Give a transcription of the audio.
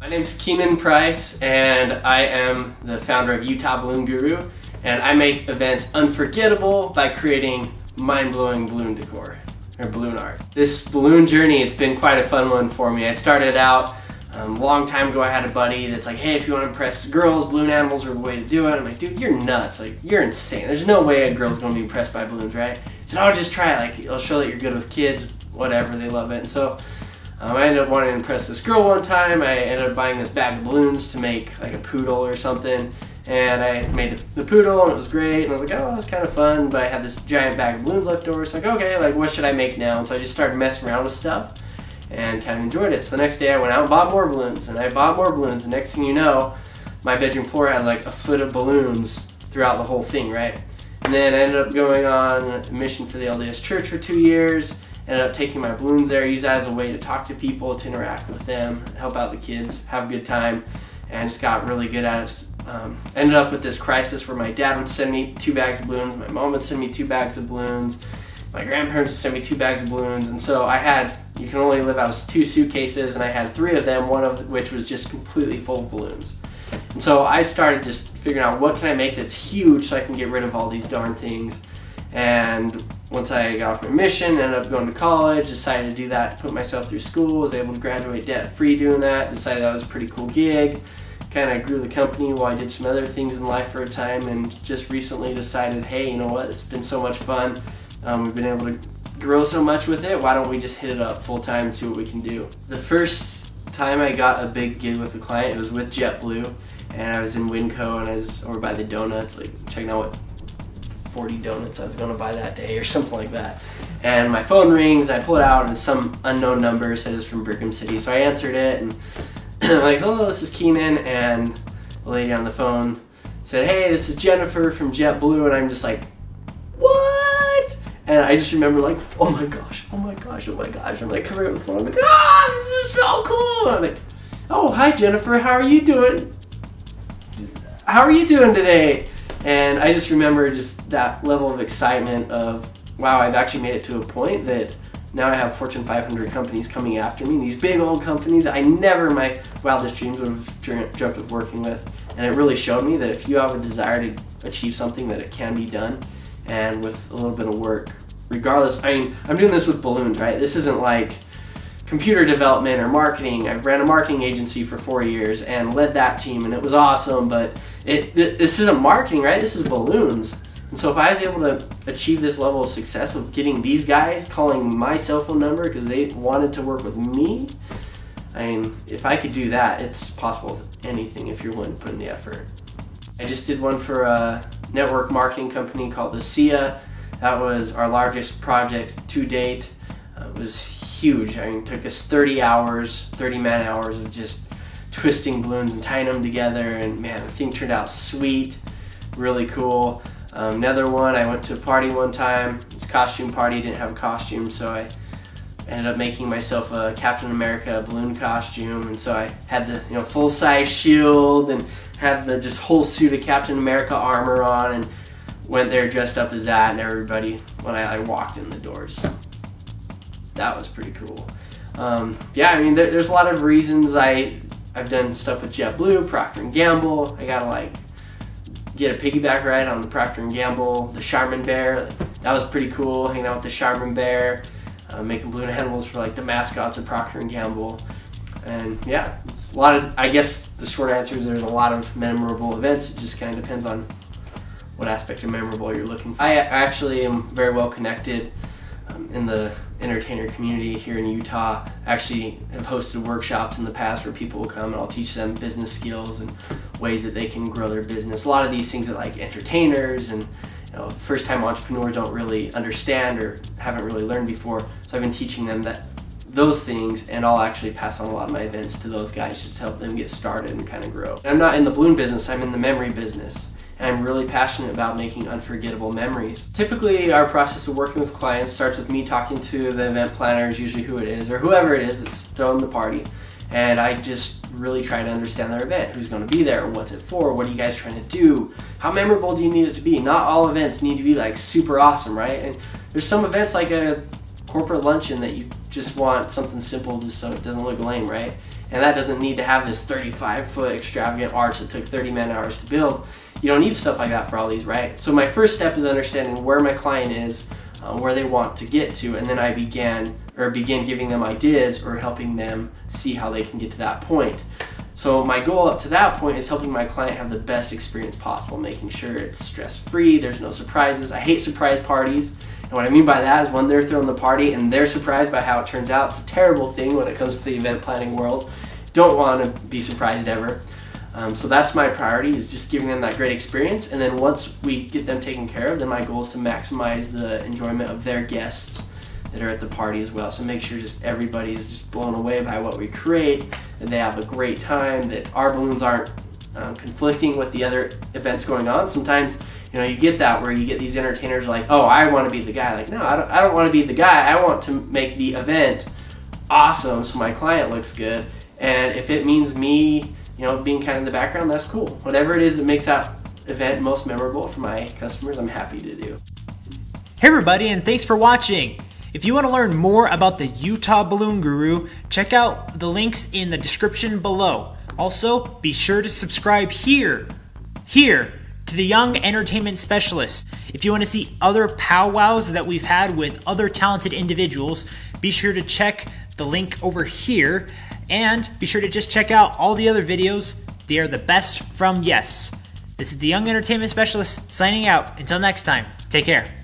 My name's Keenan Price, and I am the founder of Utah Balloon Guru, and I make events unforgettable by creating mind-blowing balloon decor, or balloon art. This balloon journey, it's been quite a fun one for me. I started out a long time ago. I had a buddy that's like, hey, if you want to impress girls, balloon animals are the way to do it. I'm like, dude, you're nuts. Like, you're insane. There's no way a girl's going to be impressed by balloons, right? He said, oh, just try it. Like, it'll show that you're good with kids, whatever, they love it. And so I ended up wanting to impress this girl one time. I ended up buying this bag of balloons to make like a poodle or something. And I made the poodle, and it was great. And I was like, oh, that's kind of fun. But I had this giant bag of balloons left over. So like, okay, like what should I make now? And so I just started messing around with stuff and kind of enjoyed it. So the next day I went out and bought more balloons, and I bought more balloons. The next thing you know, my bedroom floor has like a foot of balloons throughout the whole thing, right? And then I ended up going on a mission for the LDS church for 2 years. Ended up taking my balloons there, use that as a way to talk to people, to interact with them, help out the kids, have a good time, and just got really good at it. Ended up with this crisis where my dad would send me 2 bags of balloons, my mom would send me 2 bags of balloons, my grandparents would send me 2 bags of balloons, and so I had, you can only live out of 2 suitcases, and I had 3 of them, one of which was just completely full of balloons. And so I started just figuring out what can I make that's huge so I can get rid of all these darn things. And once I got off my mission, ended up going to college, decided to do that to put myself through school, was able to graduate debt-free doing that, decided that was a pretty cool gig, kind of grew the company while I did some other things in life for a time, and just recently decided, hey, you know what, it's been so much fun, we've been able to grow so much with it, why don't we just hit it up full-time and see what we can do. The first time I got a big gig with a client, it was with JetBlue, and I was in Winco, and I was over by the donuts, like checking out what 40 donuts I was going to buy that day or something like that. And my phone rings, and I pull it out, and some unknown number said it's from Brigham City. So I answered it, and I'm like, hello, this is Keenan, and the lady on the phone said, hey, this is Jennifer from JetBlue, and I'm just like, what? And I just remember like, oh my gosh, oh my gosh, oh my gosh. I'm like covering up the phone, I'm like, this is so cool. I'm like, oh, hi Jennifer, how are you doing? How are you doing today? And I just remember just that level of excitement of, wow, I've actually made it to a point that now I have Fortune 500 companies coming after me, these big old companies I never in my wildest dreams would have dreamt of working with. And it really showed me that if you have a desire to achieve something, that it can be done, and with a little bit of work. Regardless, I mean, I'm doing this with balloons, right? This isn't like computer development or marketing. I ran a marketing agency for 4 years and led that team, and it was awesome, but this isn't marketing, right? This is balloons. And so if I was able to achieve this level of success with getting these guys calling my cell phone number because they wanted to work with me, I mean, if I could do that, it's possible with anything if you're willing to put in the effort. I just did one for a network marketing company called Y.E.S. That was our largest project to date. It was huge. I mean, it took us 30 hours, 30 man hours of just twisting balloons and tying them together, and man, the thing turned out sweet, really cool. Another one, I went to a party one time. It was a costume party, didn't have a costume, so I ended up making myself a Captain America balloon costume, and so I had the full-size shield and had the just whole suit of Captain America armor on, and went there dressed up as that, and everybody, when I walked in the doors, that was pretty cool. Yeah, I mean, there's a lot of reasons I've done stuff with JetBlue, Procter & Gamble. I gotta like get a piggyback ride on the Procter & Gamble, the Charmin Bear. That was pretty cool, hanging out with the Charmin Bear, making balloon animals for like the mascots of Procter & Gamble. And yeah, it's a lot of, I guess the short answer is there's a lot of memorable events. It just kind of depends on what aspect of memorable you're looking for. I actually am very well connected in the entertainer community here in Utah. I actually have hosted workshops in the past where people will come and I'll teach them business skills and ways that they can grow their business. A lot of these things that like entertainers and first-time entrepreneurs don't really understand or haven't really learned before. So I've been teaching them those things, and I'll actually pass on a lot of my events to those guys just to help them get started and kind of grow. And I'm not in the balloon business, I'm in the memory business. And I'm really passionate about making unforgettable memories. Typically, our process of working with clients starts with me talking to the event planners, usually who it is, or whoever it is that's throwing the party. And I just really try to understand their event. Who's going to be there? What's it for? What are you guys trying to do? How memorable do you need it to be? Not all events need to be like super awesome, right? And there's some events like a corporate luncheon that you just want something simple just so it doesn't look lame, right? And that doesn't need to have this 35-foot extravagant arch that took 30 man-hours to build. You don't need stuff like that for all these, right? So my first step is understanding where my client is, where they want to get to, and then I begin giving them ideas or helping them see how they can get to that point. So my goal up to that point is helping my client have the best experience possible, making sure it's stress-free, there's no surprises. I hate surprise parties, and what I mean by that is when they're throwing the party and they're surprised by how it turns out. It's a terrible thing when it comes to the event planning world. Don't want to be surprised ever. So that's my priority, is just giving them that great experience, and then once we get them taken care of, then my goal is to maximize the enjoyment of their guests that are at the party as well. So make sure just everybody's just blown away by what we create, and they have a great time, that our balloons aren't conflicting with the other events going on. Sometimes, you know, you get that where you get these entertainers like, oh, I want to be the guy. Like, no, I don't want to be the guy. I want to make the event awesome so my client looks good. And if it means me, you know, being kind of in the background, that's cool. Whatever it is that makes that event most memorable for my customers, I'm happy to do. Hey everybody, and thanks for watching. If you want to learn more about the Utah Balloon Guru, check out the links in the description below. Also, be sure to subscribe here to the Young Entertainment Specialist. If you want to see other powwows that we've had with other talented individuals, be sure to check the link over here. And be sure to just check out all the other videos. They are the best from Y.E.S. This is the Young Entertainment Specialist signing out. Until next time, take care.